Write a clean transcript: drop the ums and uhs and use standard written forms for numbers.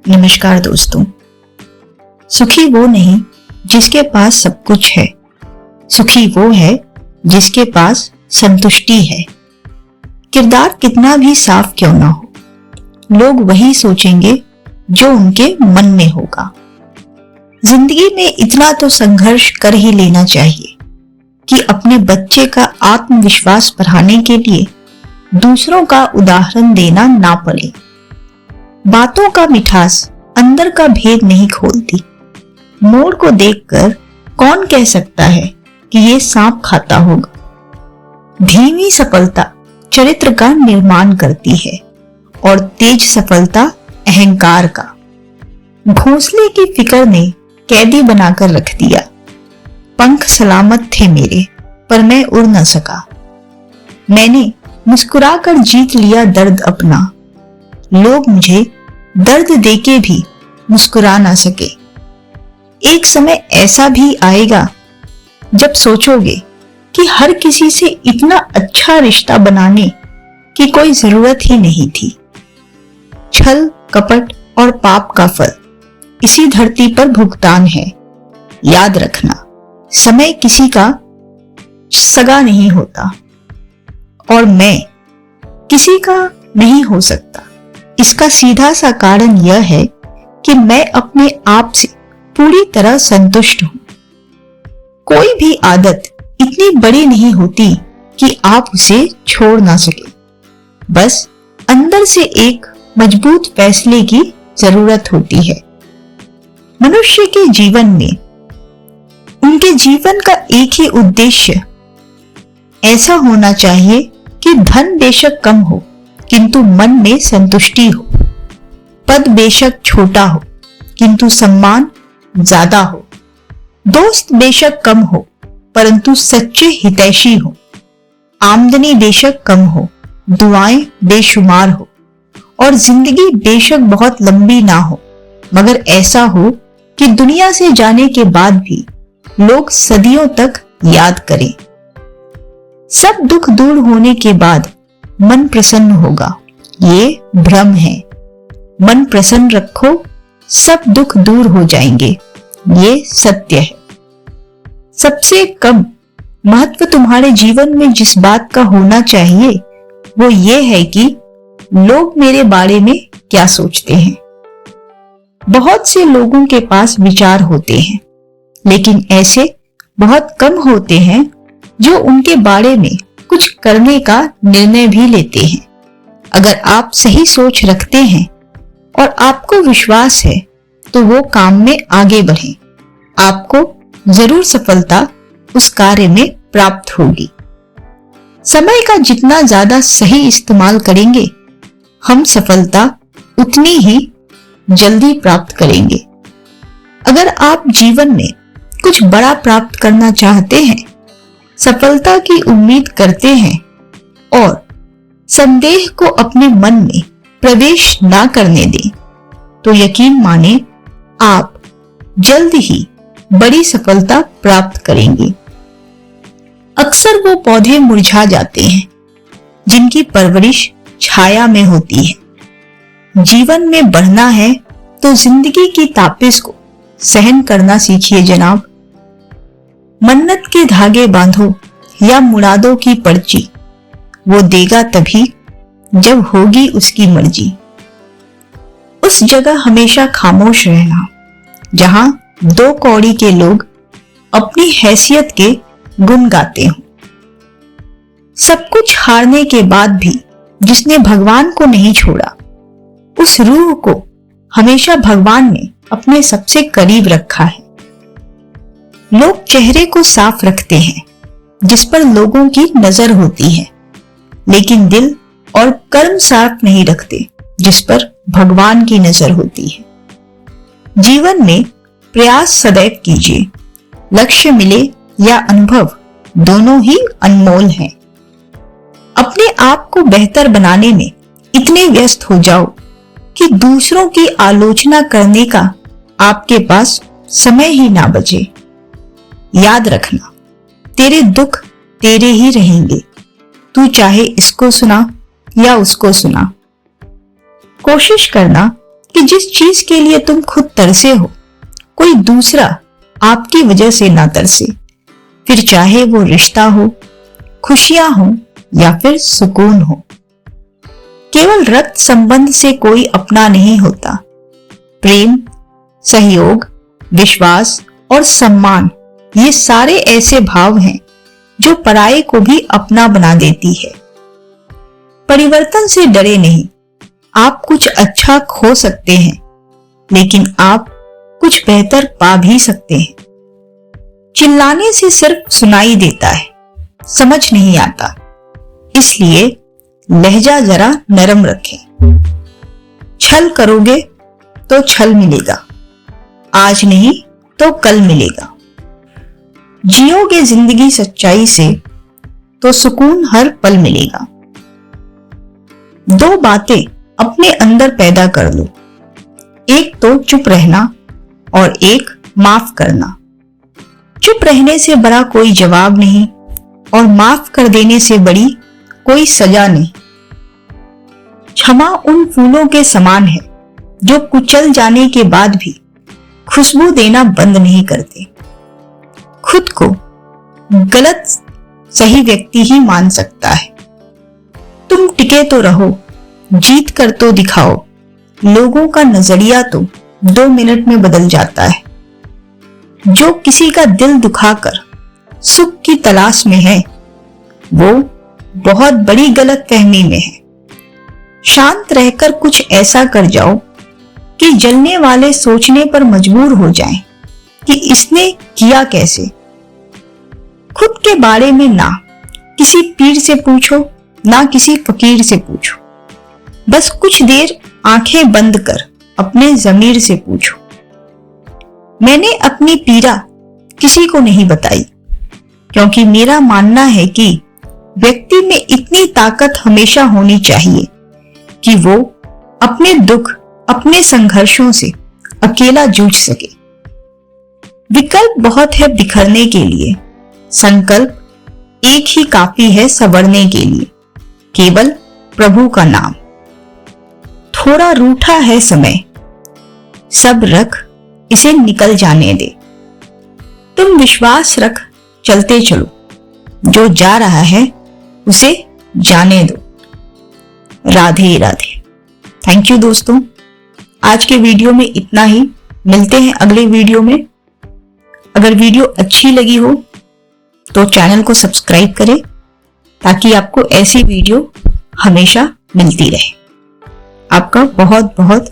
नमस्कार दोस्तों। सुखी वो नहीं जिसके पास सब कुछ है, सुखी वो है जिसके पास संतुष्टि है। किरदार कितना भी साफ क्यों ना हो, लोग वही सोचेंगे जो उनके मन में होगा। जिंदगी में इतना तो संघर्ष कर ही लेना चाहिए कि अपने बच्चे का आत्मविश्वास बढ़ाने के लिए दूसरों का उदाहरण देना ना पड़े। बातों का मिठास अंदर का भेद नहीं खोलती। मोड़ को देखकर कौन कह सकता है कि ये सांप खाता होगा। धीमी सफलता चरित्र का निर्माण करती है और तेज सफलता अहंकार का। घोंसले की फिक्र ने कैदी बनाकर रख दिया। पंख सलामत थे मेरे, पर मैं उड़ न सका। मैंने मुस्कुराकर जीत लिया दर्द अपना। लोग मुझे दर्द देके भी मुस्कुरा ना सके। एक समय ऐसा भी आएगा जब सोचोगे कि हर किसी से इतना अच्छा रिश्ता बनाने की कोई जरूरत ही नहीं थी। छल, कपट और पाप का फल इसी धरती पर भुगतान है। याद रखना, समय किसी का सगा नहीं होता और मैं किसी का नहीं हो सकता। इसका सीधा सा कारण यह है कि मैं अपने आप से पूरी तरह संतुष्ट हूं। कोई भी आदत इतनी बड़ी नहीं होती कि आप उसे छोड़ ना सके। बस अंदर से एक मजबूत फैसले की जरूरत होती है। मनुष्य के जीवन में उनके जीवन का एक ही उद्देश्य ऐसा होना चाहिए कि धन बेशक कम हो किंतु मन में संतुष्टि हो। पद बेशक छोटा हो किंतु सम्मान ज्यादा हो। दोस्त बेशक कम हो परंतु सच्चे हितैषी हो। आमदनी बेशक कम हो, दुआएं बेशुमार हो और जिंदगी बेशक बहुत लंबी ना हो, मगर ऐसा हो कि दुनिया से जाने के बाद भी लोग सदियों तक याद करें। सब दुख दूर होने के बाद मन प्रसन्न होगा, ये भ्रम है। मन प्रसन्न रखो, सब दुख दूर हो जाएंगे, ये सत्य है। सबसे कम महत्व तुम्हारे जीवन में जिस बात का होना चाहिए वो ये है कि लोग मेरे बारे में क्या सोचते हैं। बहुत से लोगों के पास विचार होते हैं, लेकिन ऐसे बहुत कम होते हैं जो उनके बारे में कुछ करने का निर्णय भी लेते हैं। अगर आप सही सोच रखते हैं और आपको विश्वास है तो वो काम में आगे बढ़ें। आपको जरूर सफलता उस कार्य में प्राप्त होगी। समय का जितना ज्यादा सही इस्तेमाल करेंगे, हम सफलता उतनी ही जल्दी प्राप्त करेंगे। अगर आप जीवन में कुछ बड़ा प्राप्त करना चाहते हैं, सफलता की उम्मीद करते हैं और संदेह को अपने मन में प्रवेश ना करने दें, तो यकीन माने आप जल्द ही बड़ी सफलता प्राप्त करेंगे। अक्सर वो पौधे मुरझा जाते हैं जिनकी परवरिश छाया में होती है। जीवन में बढ़ना है तो जिंदगी की तापिश को सहन करना सीखिए जनाब। मन्नत के धागे बांधो या मुरादों की पर्ची, वो देगा तभी जब होगी उसकी मर्जी। उस जगह हमेशा खामोश रहना जहां दो कौड़ी के लोग अपनी हैसियत के गुण गाते हों। सब कुछ हारने के बाद भी जिसने भगवान को नहीं छोड़ा, उस रूह को हमेशा भगवान ने अपने सबसे करीब रखा है। लोग चेहरे को साफ रखते हैं जिस पर लोगों की नजर होती है, लेकिन दिल और कर्म साफ नहीं रखते जिस पर भगवान की नजर होती है। जीवन में प्रयास सदैव कीजिए। लक्ष्य मिले या अनुभव, दोनों ही अनमोल हैं। अपने आप को बेहतर बनाने में इतने व्यस्त हो जाओ कि दूसरों की आलोचना करने का आपके पास समय ही ना बचे। याद रखना, तेरे दुख तेरे ही रहेंगे, तू चाहे इसको सुना या उसको सुना। कोशिश करना कि जिस चीज के लिए तुम खुद तरसे हो कोई दूसरा आपकी वजह से ना तरसे, फिर चाहे वो रिश्ता हो, खुशियां हो या फिर सुकून हो। केवल रक्त संबंध से कोई अपना नहीं होता। प्रेम, सहयोग, विश्वास और सम्मान ये सारे ऐसे भाव हैं जो पराये को भी अपना बना देती है। परिवर्तन से डरे नहीं। आप कुछ अच्छा खो सकते हैं, लेकिन आप कुछ बेहतर पा भी सकते हैं। चिल्लाने से सिर्फ सुनाई देता है, समझ नहीं आता। इसलिए लहजा जरा नरम रखें। छल करोगे तो छल मिलेगा, आज नहीं तो कल मिलेगा। जियोगे जिंदगी सच्चाई से तो सुकून हर पल मिलेगा। दो बातें अपने अंदर पैदा कर लो, एक तो चुप रहना और एक माफ करना। चुप रहने से बड़ा कोई जवाब नहीं और माफ कर देने से बड़ी कोई सजा नहीं। क्षमा उन फूलों के समान है जो कुचल जाने के बाद भी खुशबू देना बंद नहीं करते। खुद को गलत सही व्यक्ति ही मान सकता है। तुम टिके तो रहो, जीत कर तो दिखाओ। लोगों का नजरिया तो 2 मिनट में बदल जाता है। जो किसी का दिल दुखाकर सुख की तलाश में है वो बहुत बड़ी गलतफहमी में है। शांत रहकर कुछ ऐसा कर जाओ कि जलने वाले सोचने पर मजबूर हो जाएं कि इसने किया कैसे। खुद के बारे में ना किसी पीर से पूछो, ना किसी फकीर से पूछो। बस कुछ देर आंखें बंद कर अपने ज़मीर से पूछो। मैंने अपनी पीड़ा किसी को नहीं बताई, क्योंकि मेरा मानना है कि व्यक्ति में इतनी ताकत हमेशा होनी चाहिए कि वो अपने दुख, अपने संघर्षों से अकेला जूझ सके। विकल्प बहुत है बिखरने के लिए, संकल्प एक ही काफी है संवरने के लिए, केवल प्रभु का नाम। थोड़ा रूठा है समय, सब रख इसे निकल जाने दे। तुम विश्वास रख चलते चलो, जो जा रहा है उसे जाने दो। राधे राधे। थैंक यू दोस्तों, आज के वीडियो में इतना ही। मिलते हैं अगले वीडियो में। अगर वीडियो अच्छी लगी हो तो चैनल को सब्सक्राइब करें ताकि आपको ऐसी वीडियो हमेशा मिलती रहे। आपका बहुत बहुत